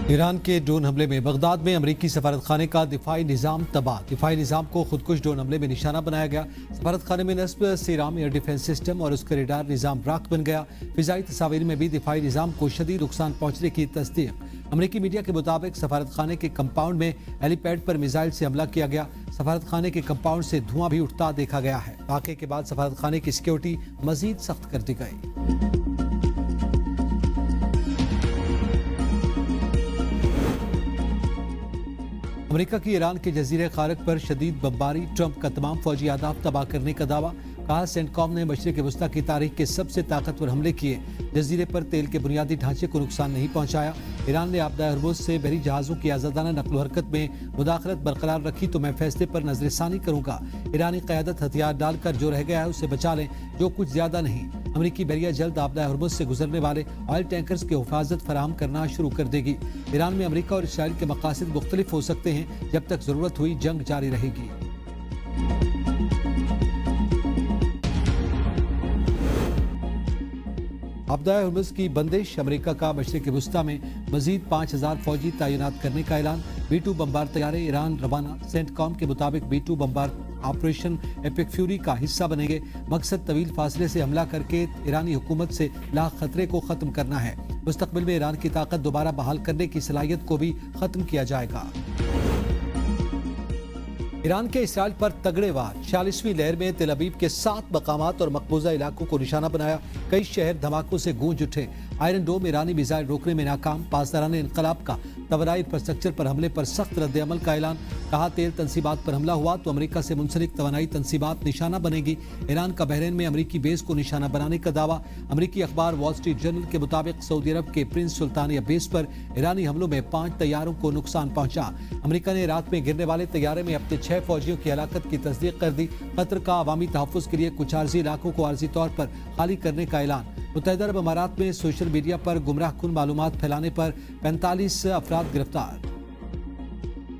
ایران کے ڈرون حملے میں بغداد میں امریکی سفارت خانے کا دفاعی نظام تباہ۔ دفاعی نظام کو خودکش ڈرون حملے میں نشانہ بنایا گیا۔ سفارت خانے میں نصب سیرام ایئر ڈیفنس سسٹم اور اس کا ریڈار نظام راکھ بن گیا۔ فضائی تصاویر میں بھی دفاعی نظام کو شدید نقصان پہنچنے کی تصدیق۔ امریکی میڈیا کے مطابق سفارت خانے کے کمپاؤنڈ میں ہیلی پیڈ پر میزائل سے حملہ کیا گیا۔ سفارت خانے کے کمپاؤنڈ سے دھواں بھی اٹھتا دیکھا گیا ہے۔ واقعے کے بعد سفارت خانے کی سیکیورٹی مزید سخت کر دی گئی۔ امریکہ کی ایران کے جزیرہ خارق پر شدید بمباری، ٹرمپ کا تمام فوجی اہداف تباہ کرنے کا دعویٰ۔ کہا سینٹ کام نے مشرق وسطی کی تاریخ کے سب سے طاقتور حملے کیے، جزیرے پر تیل کے بنیادی ڈھانچے کو نقصان نہیں پہنچایا۔ ایران نے آبدہ ہرمز سے بحری جہازوں کی آزادانہ نقل و حرکت میں مداخلت برقرار رکھی تو میں فیصلے پر نظر ثانی کروں گا۔ ایرانی قیادت ہتھیار ڈال کر جو رہ گیا ہے اسے بچا لیں، جو کچھ زیادہ نہیں۔ امریکی بحریہ جلد آبدہ ہرمز سے گزرنے والے آئل ٹینکرز کی حفاظت فراہم کرنا شروع کر دے گی۔ ایران میں امریکہ اور اسرائیل کے مقاصد مختلف ہو سکتے ہیں، جب تک ضرورت ہوئی جنگ جاری رہے گی۔ آبدہ ہرمز کی بندش، امریکہ کا مشرق وسطی میں مزید 5000 فوجی تعینات کرنے کا اعلان۔ B-2 بمبار طیارے ایران روانہ۔ سینٹ کام کے مطابق B-2 بمبار آپریشن ایپک فیوری کا حصہ بنیں گے۔ مقصد طویل فاصلے سے حملہ کر کے ایرانی حکومت سے لاحق خطرے کو ختم کرنا ہے۔ مستقبل میں ایران کی طاقت دوبارہ بحال کرنے کی صلاحیت کو بھی ختم کیا جائے گا۔ ایران کے اسرائیل پر تگڑے وار، 46ویں لہر میں تل ابیب کے 7 مقامات اور مقبوضہ علاقوں کو نشانہ بنایا۔ کئی شہر دھماکوں سے گونج اٹھے۔ آئرن ڈوم ایرانی میزائل روکنے میں ناکام۔ پاسداران انقلاب کا توانائی انفراسٹرکچر پر حملے پر سخت رد عمل کا اعلان۔ کہا تیل تنصیبات پر حملہ ہوا تو امریکہ سے منسلک توانائی تنصیبات نشانہ بنے گی۔ ایران کا بحرین میں امریکی بیس کو نشانہ بنانے کا دعویٰ۔ امریکی اخبار وال اسٹریٹ جرنل کے مطابق سعودی عرب کے پرنس سلطانیہ بیس پر ایرانی حملوں میں 5 طیاروں کو نقصان پہنچا۔ امریکہ نے عراق میں گرنے والے طیارے میں اپنے 6 فوجیوں کی ہلاکت کی تصدیق کر دی۔ قطر کا عوامی تحفظ کے لیے کچھ عارضی علاقوں کو عارضی طور پر خالی کرنے کا اعلان۔ متحدہ عرب امارات میں سوشل میڈیا پر گمراہ کن معلومات پھیلانے پر 45 افراد گرفتار۔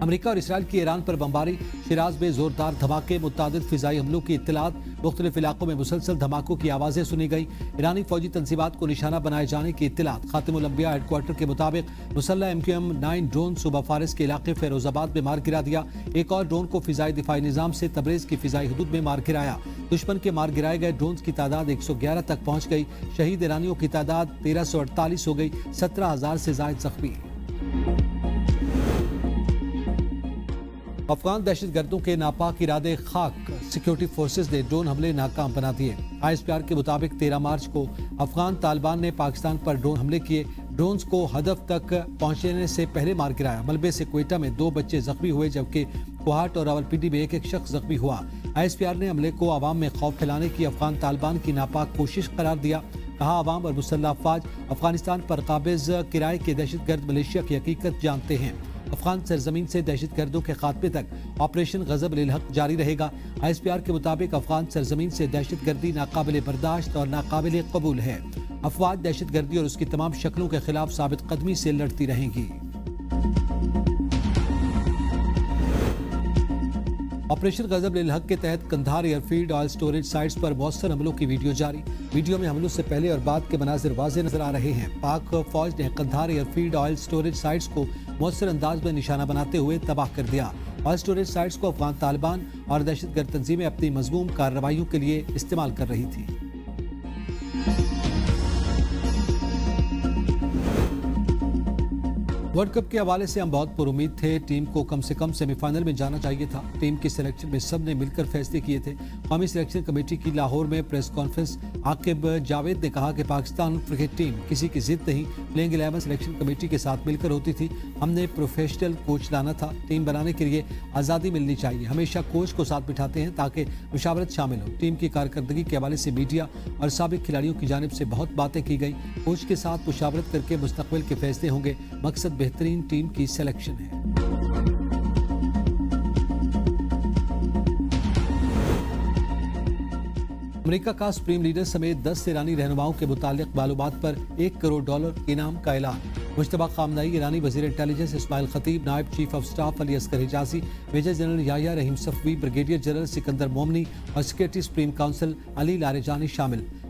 امریکہ اور اسرائیل کی ایران پر بمباری، شیراز میں زوردار دھماکے، متعدد فضائی حملوں کی اطلاعات، مختلف علاقوں میں مسلسل دھماکوں کی آوازیں سنی گئی۔ ایرانی فوجی تنصیبات کو نشانہ بنائے جانے کی اطلاعات۔ خاتم الانبیاء ہیڈ کوارٹر کے مطابق مسلح MQM-9 ڈرون صوبہ فارس کے علاقے فیروز آباد میں مار گرا دیا۔ ایک اور ڈرون کو فضائی دفاعی نظام سے تبریز کی فضائی حدود میں مار گرایا۔ دشمن کے مار گرائے گئے ڈرونز کی تعداد 111 تک پہنچ گئی۔ شہید ایرانیوں کی تعداد 1348 ہو گئی، 17,000 سے زائد زخمی۔ افغان دہشت گردوں کے ناپاک ارادے خاک، سیکیورٹی فورسز نے ڈرون حملے ناکام بنا دیے۔ ISPR کے مطابق 13 مارچ کو افغان طالبان نے پاکستان پر ڈرون حملے کیے، ڈرونز کو ہدف تک پہنچنے سے پہلے مار گرایا۔ ملبے سے کوئٹہ میں 2 بچے زخمی ہوئے، جبکہ کوہاٹ اور راولپنڈی میں ایک شخص زخمی ہوا۔ ISPR نے حملے کو عوام میں خوف پھیلانے کی افغان طالبان کی ناپاک کوشش قرار دیا۔ کہا عوام اور مسلح افواج افغانستان پر قابض کرائے کے دہشت گرد ملیشیا کی حقیقت جانتے ہیں۔ افغان سرزمین سے دہشت گردوں کے خاتمے تک آپریشن غضب للحق جاری رہے گا۔ ISPR کے مطابق افغان سرزمین سے دہشت گردی ناقابل برداشت اور ناقابل قبول ہے۔ افواج دہشت گردی اور اس کی تمام شکلوں کے خلاف ثابت قدمی سے لڑتی رہیں گی۔ آپریشن غضب للحق کے تحت Kandahar airfield oil storage sites پر مؤثر حملوں کی ویڈیو جاری۔ ویڈیو میں حملوں سے پہلے اور بعد کے مناظر واضح نظر آ رہے ہیں۔ پاک فوج نے Kandahar airfield oil storage sites کو مؤثر انداز میں نشانہ بناتے ہوئے تباہ کر دیا۔ آئل سٹوریج سائٹس کو افغان طالبان اور دہشت گرد تنظیمیں اپنی مذموم کارروائیوں کے لیے استعمال کر رہی تھیں۔ ورلڈ کپ کے حوالے سے ہم بہت پر امید تھے، ٹیم کو کم سے کم سیمی فائنل میں جانا چاہیے تھا۔ ٹیم کی سلیکشن میں سب نے مل کر فیصلے کیے تھے۔ قومی سلیکشن کمیٹی کی لاہور میں پریس کانفرنس، عاقب جاوید نے کہا کہ پاکستان کرکٹ ٹیم کسی کی ضد نہیں، پلینگ 11 سلیکشن کمیٹی کے ساتھ مل کر ہوتی تھی۔ ہم نے پروفیشنل کوچ لانا تھا، ٹیم بنانے کے لیے آزادی ملنی چاہیے۔ ہمیشہ کوچ کو ساتھ بٹھاتے ہیں تاکہ مشاورت شامل ہو۔ ٹیم کی کارکردگی کے حوالے سے میڈیا اور سابق کھلاڑیوں کی جانب سے بہت باتیں کی گئیں۔ کوچ کے ساتھ مشاورت کر کے مستقبل کے فیصلے ہوں گے۔ مقصد بہترین ٹیم کی سلیکشن ہے۔ امریکہ کا سپریم لیڈر سمیت 10 ایرانی رہنماؤں کے متعلق معلومات پر $1 کروڑ انعام کا اعلان۔ مشتبہ خامنہئی، ایرانی وزیر انٹیلیجنس اسماعیل خطیب، نائب chief of staff Ali Asghar Hejazi, major general Yahya Rahim Safavi, brigadier general Sikandar Momeni اور secretary supreme council Ali Larijani شامل۔